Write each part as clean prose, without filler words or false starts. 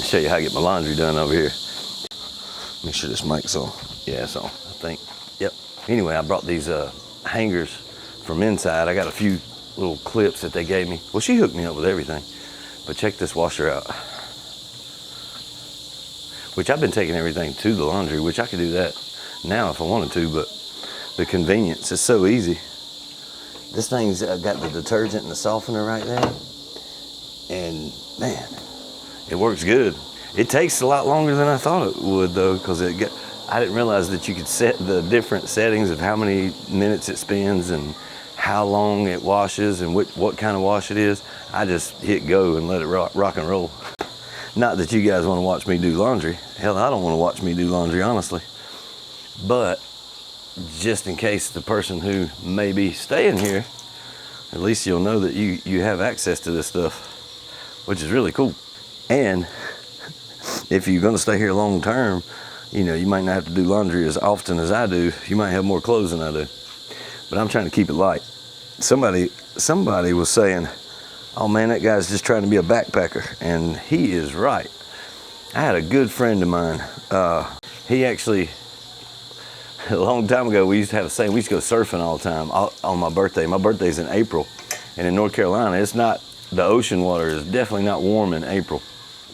show you how I get my laundry done over here. Make sure this mic's on. Yeah, it's on, I think. Yep. Anyway, I brought these hangers from inside. I got a few little clips that they gave me. Well, she hooked me up with everything. But check this washer out. Which I've been taking everything to the laundry, which I could do that now if I wanted to, but the convenience is so easy. This thing's got the detergent and the softener right there. And man, it works good. It takes a lot longer than I thought it would though, because I didn't realize that you could set the different settings of how many minutes it spins and how long it washes and what kind of wash it is. I just hit go and let it rock and roll. Not that you guys want to watch me do laundry. Hell, I don't want to watch me do laundry, honestly. But just in case the person who may be staying here, at least you'll know that you have access to this stuff, which is really cool. And if you're gonna stay here long term, you know, you might not have to do laundry as often as I do. You might have more clothes than I do. But I'm trying to keep it light. Somebody was saying, oh man, that guy's just trying to be a backpacker. And he is right. I had a good friend of mine. He actually, a long time ago, we used to have a saying, we used to go surfing all the time on my birthday. My birthday's in April. And in North Carolina, it's not, the ocean water is definitely not warm in April.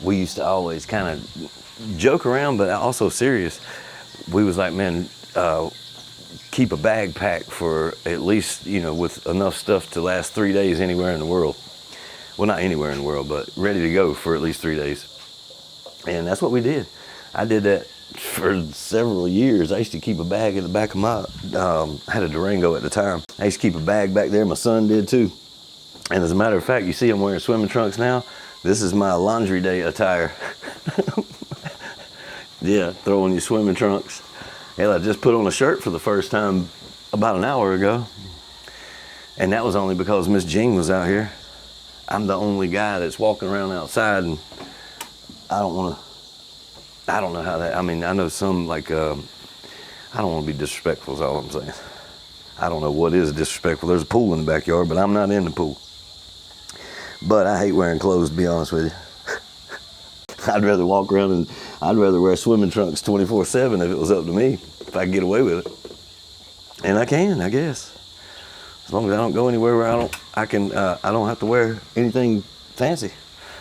We used to always kind of joke around, but also serious. We was like, man, keep a bag packed for at least, you know, with enough stuff to last 3 days anywhere in the world. Well, not anywhere in the world, but ready to go for at least 3 days. And that's what we did. I did that for several years. I used to keep a bag in the back of my, I had a Durango at the time. I used to keep a bag back there. My son did too. And as a matter of fact, you see I'm wearing swimming trunks now. This is my laundry day attire. Yeah, throw on your swimming trunks. Hell, I just put on a shirt for the first time about an hour ago. And that was only because Miss Jean was out here. I'm the only guy that's walking around outside, and I don't know how that, I mean, I know some like, I don't want to be disrespectful is all I'm saying. I don't know what is disrespectful. There's a pool in the backyard, but I'm not in the pool. But I hate wearing clothes, to be honest with you. I'd rather walk around and I'd rather wear swimming trunks 24/7 if it was up to me, if I could get away with it. And I can, I guess. As long as I don't go anywhere where I don't have to wear anything fancy.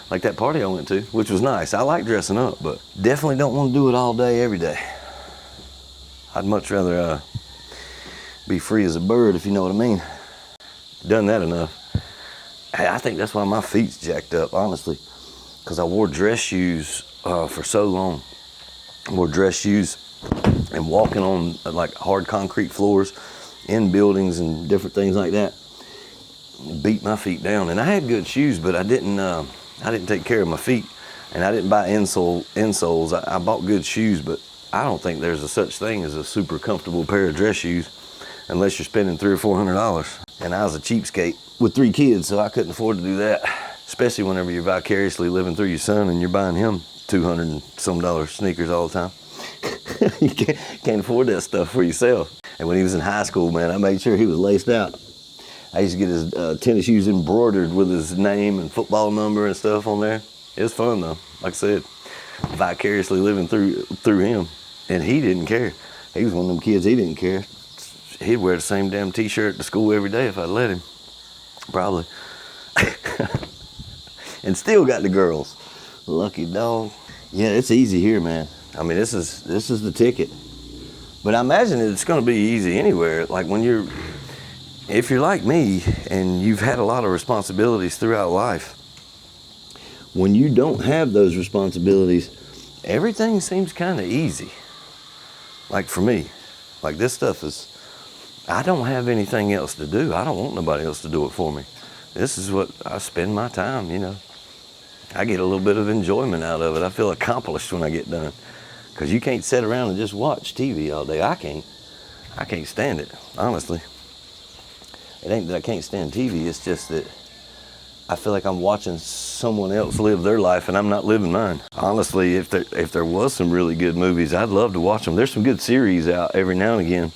Like that party I went to, which was nice. I like dressing up, but definitely don't want to do it all day, every day. I'd much rather be free as a bird, if you know what I mean. Done that enough. I think that's why my feet's jacked up, honestly, because I wore dress shoes for so long. I wore dress shoes and walking on like hard concrete floors in buildings and different things like that beat my feet down. And I had good shoes, but I didn't take care of my feet, and I didn't buy insoles. I bought good shoes, but I don't think there's a such thing as a super comfortable pair of dress shoes unless you're spending $300 or $400. And I was a cheapskate with 3 kids, so I couldn't afford to do that, especially whenever you're vicariously living through your son and you're buying him $200 and some sneakers all the time. You can't afford that stuff for yourself. And when he was in high school, man, I made sure he was laced out. I used to get his tennis shoes embroidered with his name and football number and stuff on there. It was fun though. Like I said, vicariously living through him. And he didn't care. He was one of them kids, he didn't care. He'd wear the same damn t-shirt to school every day if I'd let him. Probably. And still got the girls. Lucky dog. Yeah, it's easy here, man. I mean, this is the ticket. But I imagine it's gonna be easy anywhere. Like if you're like me and you've had a lot of responsibilities throughout life, when you don't have those responsibilities, everything seems kind of easy. Like for me, like this stuff is, I don't have anything else to do. I don't want nobody else to do it for me. This is what I spend my time, you know. I get a little bit of enjoyment out of it. I feel accomplished when I get done. Because you can't sit around and just watch TV all day. I can't stand it, honestly. It ain't that I can't stand TV, it's just that I feel like I'm watching someone else live their life and I'm not living mine. Honestly, if there was some really good movies, I'd love to watch them. There's some good series out every now and again,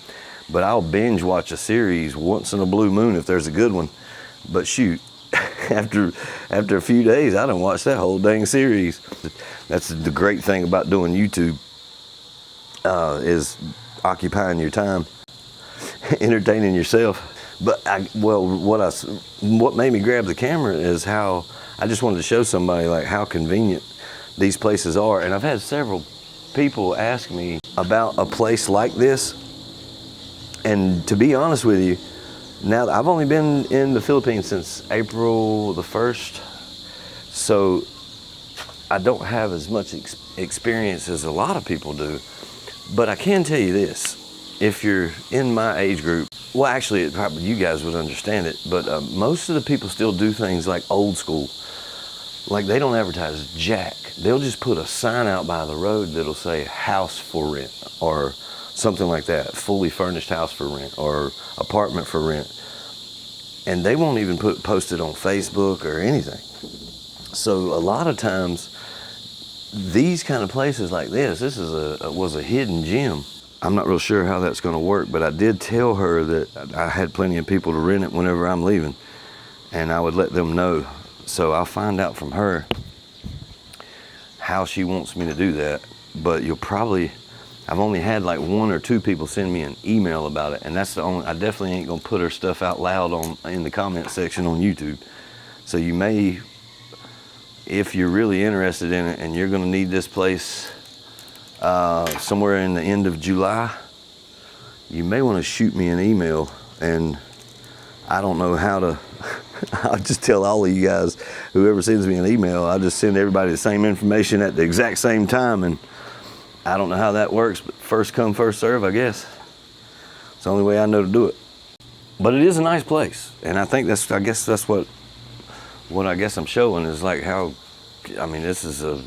but I'll binge watch a series once in a blue moon if there's a good one. But shoot, after a few days, I done watched that whole dang series. That's the great thing about doing YouTube, is occupying your time, entertaining yourself. But what made me grab the camera is how I just wanted to show somebody like how convenient these places are. And I've had several people ask me about a place like this. And to be honest with you, now I've only been in the Philippines since April the 1st. So I don't have as much experience as a lot of people do. But I can tell you this, if you're in my age group, well, actually, probably you guys would understand it, but most of the people still do things like old school. Like they don't advertise jack. They'll just put a sign out by the road that'll say house for rent or something like that, fully furnished house for rent or apartment for rent. And they won't even post it on Facebook or anything. So a lot of times, these kind of places like this was a hidden gem. I'm not real sure how that's going to work, but I did tell her that I had plenty of people to rent it whenever I'm leaving, and I would let them know. So I'll find out from her how she wants me to do that. But I've only had like 1 or 2 people send me an email about it, and that's the only. I definitely ain't gonna put her stuff out loud in the comment section on YouTube. So you may, if you're really interested in it and you're gonna need this place somewhere in the end of July, you may want to shoot me an email, and I don't know how to. I'll just tell all of you guys, whoever sends me an email, I'll just send everybody the same information at the exact same time, and I don't know how that works, but first come, first serve, I guess. It's the only way I know to do it. But it is a nice place, and I think that's what I guess I'm showing is like how, I mean, this is a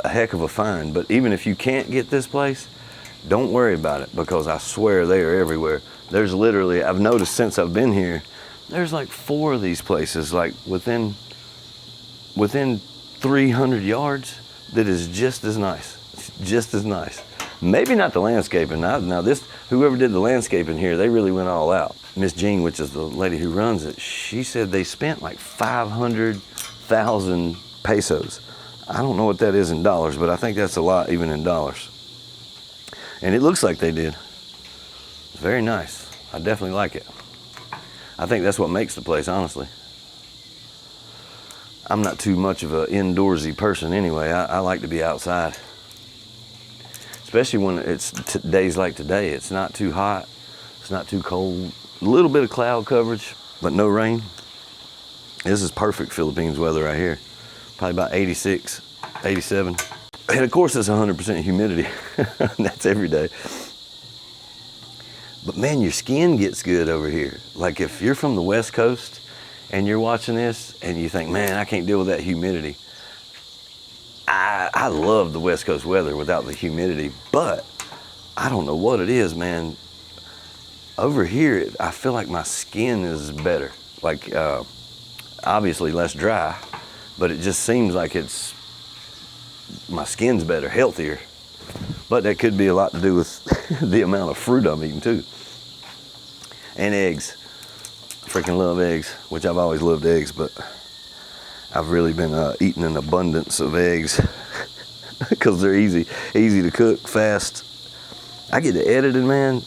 heck of a find. But even if you can't get this place, don't worry about it, because I swear they are everywhere. There's literally, I've noticed since I've been here, there's like 4 of these places like within 300 yards that is just as nice. Just as nice. Maybe not the landscaping. Now this, whoever did the landscaping here, they really went all out. Miss Jean, which is the lady who runs it, she said they spent like 500,000 pesos. I don't know what that is in dollars, but I think that's a lot even in dollars. And it looks like they did. It's very nice. I definitely like it. I think that's what makes the place, honestly. I'm not too much of an indoorsy person anyway. I like to be outside. Especially when it's days like today. It's not too hot, it's not too cold. A little bit of cloud coverage, but no rain. This is perfect Philippines weather right here. Probably about 86, 87. And of course it's 100% humidity. That's every day. But man, your skin gets good over here. Like if you're from the West Coast and you're watching this and you think, man, I can't deal with that humidity. I love the West Coast weather without the humidity, but I don't know what it is, man. Over here, I feel like my skin is better. Like, obviously less dry, but it just seems like my skin's better, healthier. But that could be a lot to do with the amount of fruit I'm eating too. And eggs. I freaking love eggs, which I've always loved eggs, but I've really been eating an abundance of eggs because they're easy to cook, fast. I get to editing, man.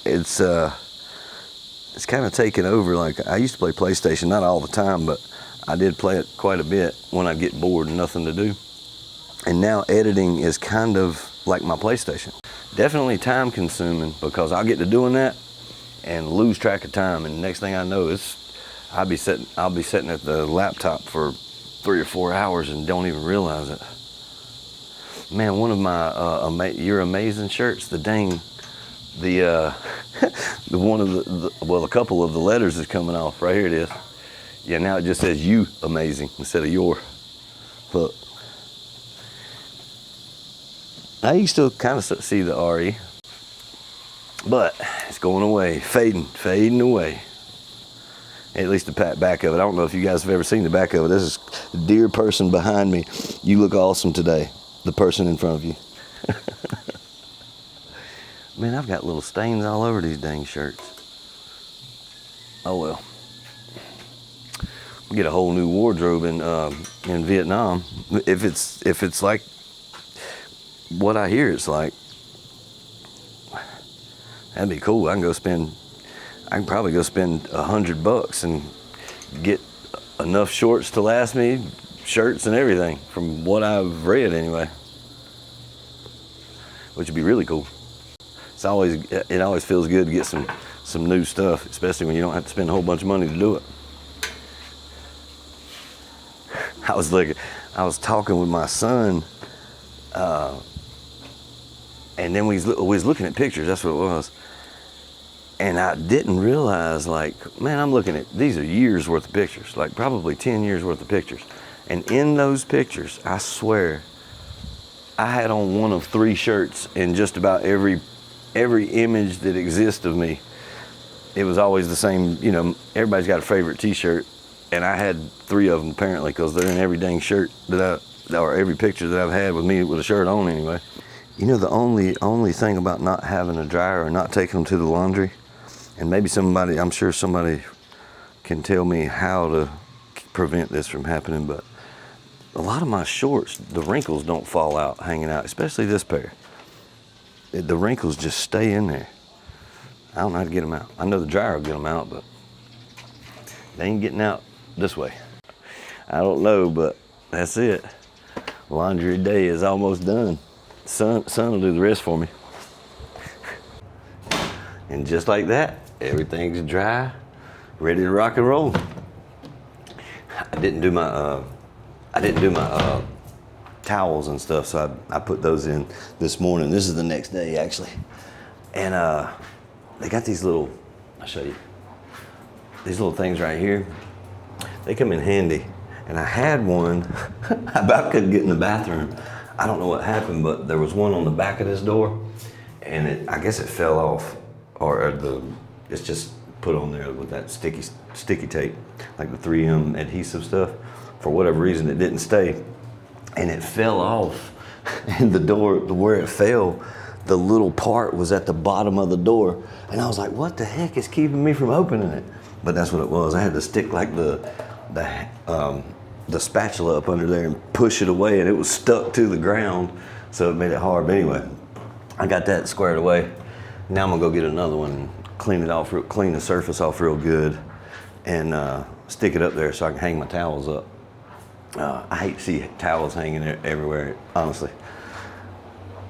It's kind of taken over. Like I used to play PlayStation, not all the time, but I did play it quite a bit when I get bored and nothing to do. And now editing is kind of like my PlayStation. Definitely time consuming because I'll get to doing that and lose track of time. And next thing I know, I'll be sitting at the laptop for 3 or 4 hours and don't even realize it. Man, one of my You're Amazing shirts, a couple of the letters is coming off. Right here it is. Yeah, now it just says You Amazing instead of Your. Look. Now you can still kind of see the RE, but it's going away, fading away. At least the back of it. I don't know if you guys have ever seen the back of it. This is the dear person behind me. You look awesome today. The person in front of you. Man, I've got little stains all over these dang shirts. Oh well. get a whole new wardrobe in Vietnam. If it's like what I hear it's like, that'd be cool. I can probably go spend $100 and get enough shorts to last me, shirts and everything, from what I've read anyway, which would be really cool. It always feels good to get some new stuff, especially when you don't have to spend a whole bunch of money to do it. I was talking with my son, and then we was looking at pictures. That's what it was. And I didn't realize, like, man, I'm looking at, these are years worth of pictures, like probably 10 years worth of pictures. And in those pictures, I swear, I had on one of 3 shirts in just about every image that exists of me. It was always the same, you know, everybody's got a favorite t-shirt, and I had 3 of them apparently, because they're in every dang shirt or every picture that I've had with me with a shirt on anyway. You know, the only thing about not having a dryer or not taking them to the laundry, and maybe I'm sure somebody can tell me how to prevent this from happening, but a lot of my shorts, the wrinkles don't fall out, hanging out, especially this pair. The wrinkles just stay in there. I don't know how to get them out. I know the dryer will get them out, but they ain't getting out this way. I don't know, but that's it. Laundry day is almost done. Son will do the rest for me. And just like that, everything's dry, ready to rock and roll. I didn't do my towels and stuff, so I put those in this morning. This is the next day, actually. And they got these little, I'll show you, these little things right here. They come in handy. And I had one, I about couldn't get in the bathroom. I don't know what happened, but there was one on the back of this door, and I guess it fell off, or it's just put on there with that sticky tape, like the 3M adhesive stuff. For whatever reason, it didn't stay, and it fell off. And the door, where it fell, the little part was at the bottom of the door, and I was like, "What the heck is keeping me from opening it?" But that's what it was. I had to stick like the spatula up under there and push it away, and it was stuck to the ground, so it made it hard. But anyway, I got that squared away. Now I'm gonna go get another one and clean the surface off real good, and stick it up there so I can hang my towels up. I hate to see towels hanging there everywhere, honestly.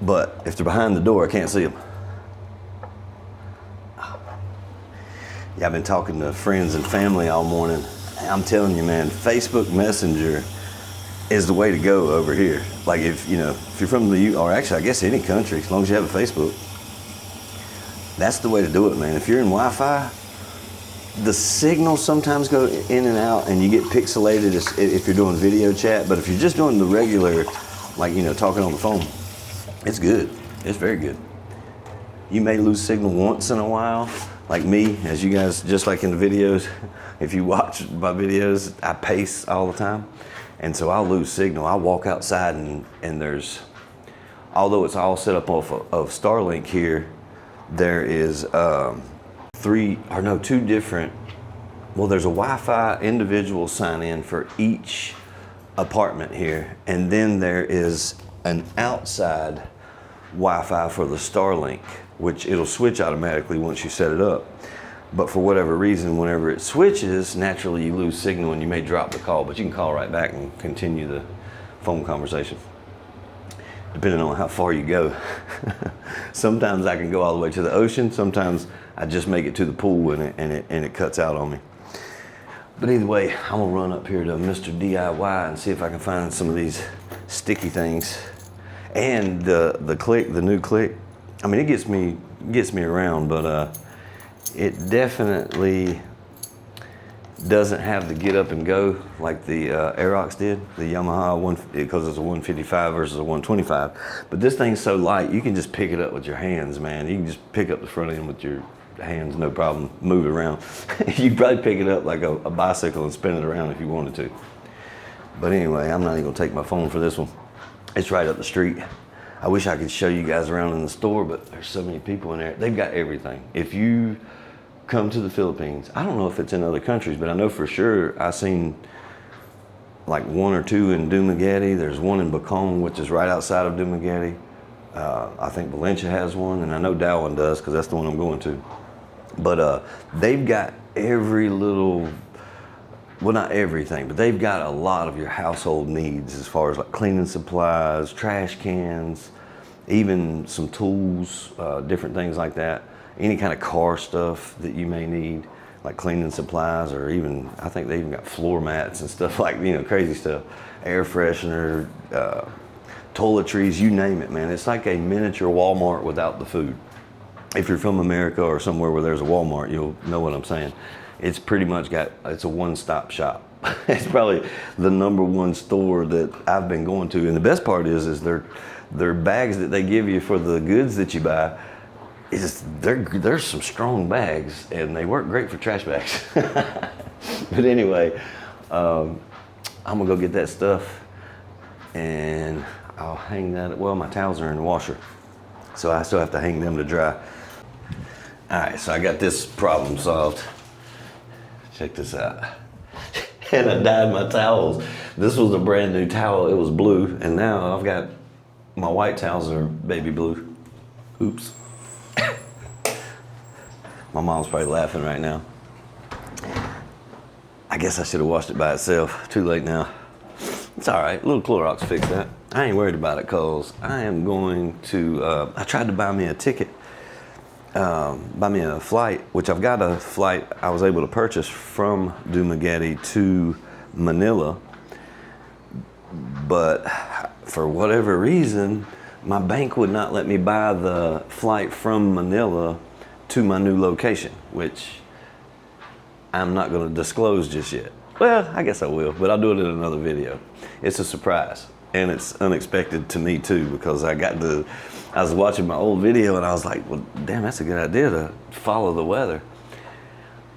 But if they're behind the door, I can't see them. Yeah, I've been talking to friends and family all morning. I'm telling you, man, Facebook Messenger is the way to go over here. Like if you're from the or actually I guess any country, as long as you have a Facebook, that's the way to do it, man. If you're in Wi-Fi, the signals sometimes go in and out, and you get pixelated if you're doing video chat. But if you're just doing the regular, like talking on the phone, it's good. It's very good. You may lose signal once in a while, like me, as you guys, just like in the videos. If you watch my videos, I pace all the time, and so I'll lose signal. I'll walk outside and there's, although it's all set up off of Starlink here, there is two different, well, there's a Wi-Fi individual sign-in for each apartment here, and then there is an outside Wi-Fi for the Starlink, which it'll switch automatically once you set it up. But for whatever reason, whenever it switches, naturally you lose signal and you may drop the call, but you can call right back and continue the phone conversation, depending on how far you go. Sometimes I can go all the way to the ocean. Sometimes I just make it to the pool and it cuts out on me. But either way, I'm gonna run up here to Mr. DIY and see if I can find some of these sticky things. And the new click, I mean, it gets me around, but it definitely doesn't have the get up and go like the Aerox did, the Yamaha because it's a 155 versus a 125. But this thing's so light, you can just pick it up with your hands, man. You can just pick up the front end with your hands, no problem, move it around. You could probably pick it up like a bicycle and spin it around if you wanted to. But anyway, I'm not even gonna take my phone for this one. It's right up the street. I wish I could show you guys around in the store, but there's so many people in there. They've got everything. If you come to the Philippines, I don't know if it's in other countries, but I know for sure I've seen like 1 or 2 in Dumaguete. There's one in Bacone, which is right outside of Dumaguete. I think Valencia has one, and I know Darwin does because that's the one I'm going to. But they've got every little, well, not everything, but they've got a lot of your household needs as far as like cleaning supplies, trash cans, even some tools, different things like that. Any kind of car stuff that you may need, like cleaning supplies, or even, I think they even got floor mats and stuff like, crazy stuff. Air freshener, toiletries, you name it, man. It's like a miniature Walmart without the food. If you're from America or somewhere where there's a Walmart, you'll know what I'm saying. It's pretty much it's a one-stop shop. It's probably the #1 store that I've been going to. And the best part is their bags that they give you for the goods that you buy, they're some strong bags, and they work great for trash bags. But anyway, I'm gonna go get that stuff, and I'll hang that. Well, my towels are in the washer, so I still have to hang them to dry. All right, so I got this problem solved. Check this out. And I dyed my towels. This was a brand new towel. It was blue, and now I've got my white towels are baby blue. Oops. My mom's probably laughing right now. I guess I should have washed it by itself. Too late now. It's all right. A little Clorox fix that. I ain't worried about it because I am going to, I tried to buy me a ticket, buy me a flight, which I've got a flight I was able to purchase from Dumaguete to Manila. But for whatever reason, my bank would not let me buy the flight from Manila to my new location, which I'm not going to disclose just yet. Well, I guess I will, but I'll do it in another video. It's a surprise, and it's unexpected to me too, because I was watching my old video and I was like, well, damn, that's a good idea to follow the weather.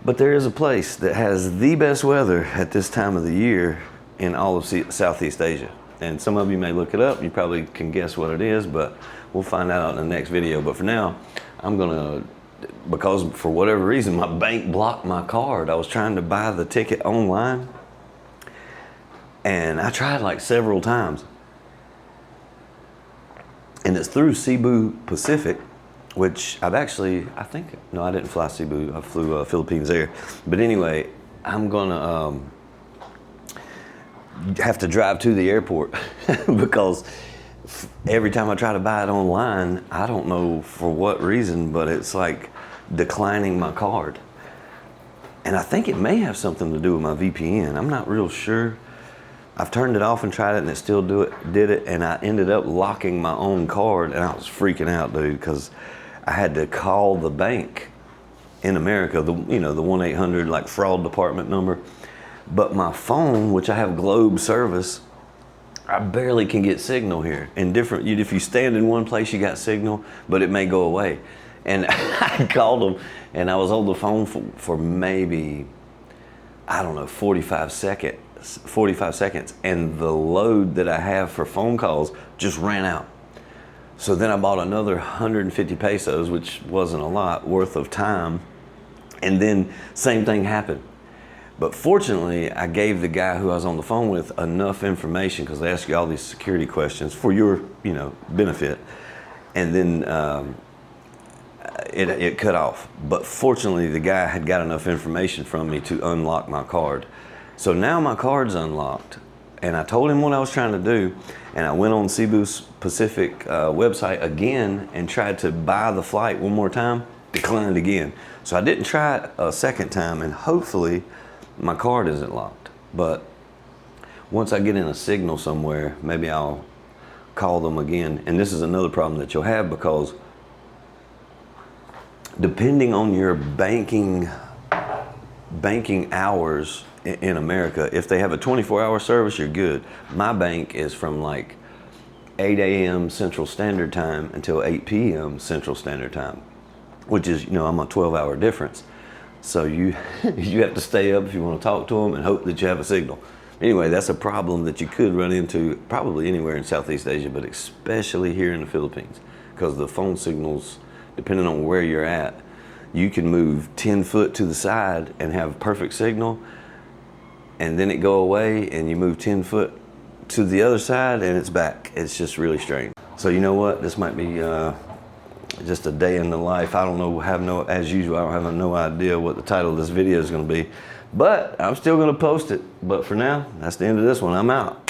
But there is a place that has the best weather at this time of the year in all of Southeast Asia. And some of you may look it up. You probably can guess what it is, but we'll find out in the next video. But for now, I'm gonna, because for whatever reason, my bank blocked my card. I was trying to buy the ticket online, and I tried like several times. And it's through Cebu Pacific, which I didn't fly Cebu. I flew Philippines Air. But anyway, I'm gonna have to drive to the airport because every time I try to buy it online, I don't know for what reason, but it's like declining my card. And I think it may have something to do with my VPN. I'm not real sure. I've turned it off and tried it, and it still did it, and I ended up locking my own card, and I was freaking out, dude, because I had to call the bank in America, the 1-800 like fraud department number. But my phone, which I have Globe service, I barely can get signal here. And if you stand in one place, you got signal, but it may go away. And I called them, and I was on the phone for maybe, I don't know, 45 seconds. And the load that I have for phone calls just ran out. So then I bought another 150 pesos, which wasn't a lot, worth of time. And then same thing happened. But fortunately, I gave the guy who I was on the phone with enough information, because they ask you all these security questions for your, benefit. And then it cut off. But fortunately, the guy had got enough information from me to unlock my card. So now my card's unlocked. And I told him what I was trying to do. And I went on Cebu Pacific website again and tried to buy the flight one more time. Declined again. So I didn't try it a second time, and hopefully my card isn't locked. But once I get in a signal somewhere, maybe I'll call them again. And this is another problem that you'll have, because depending on your banking hours in America, if they have a 24-hour service, you're good. My bank is from like 8 a.m. Central Standard Time until 8 p.m. Central Standard Time, which is, I'm a 12-hour difference. So you have to stay up if you want to talk to them and hope that you have a signal. Anyway, that's a problem that you could run into probably anywhere in Southeast Asia, but especially here in the Philippines, because the phone signals, depending on where you're at, you can move 10 foot to the side and have perfect signal. and then it go away, and you move 10 foot to the other side, and it's back. It's just really strange. So you know what? This might be just a day in the life. I don't know, as usual, I don't have no idea what the title of this video is going to be, but I'm still going to post it. But for now, that's the end of this one. I'm out.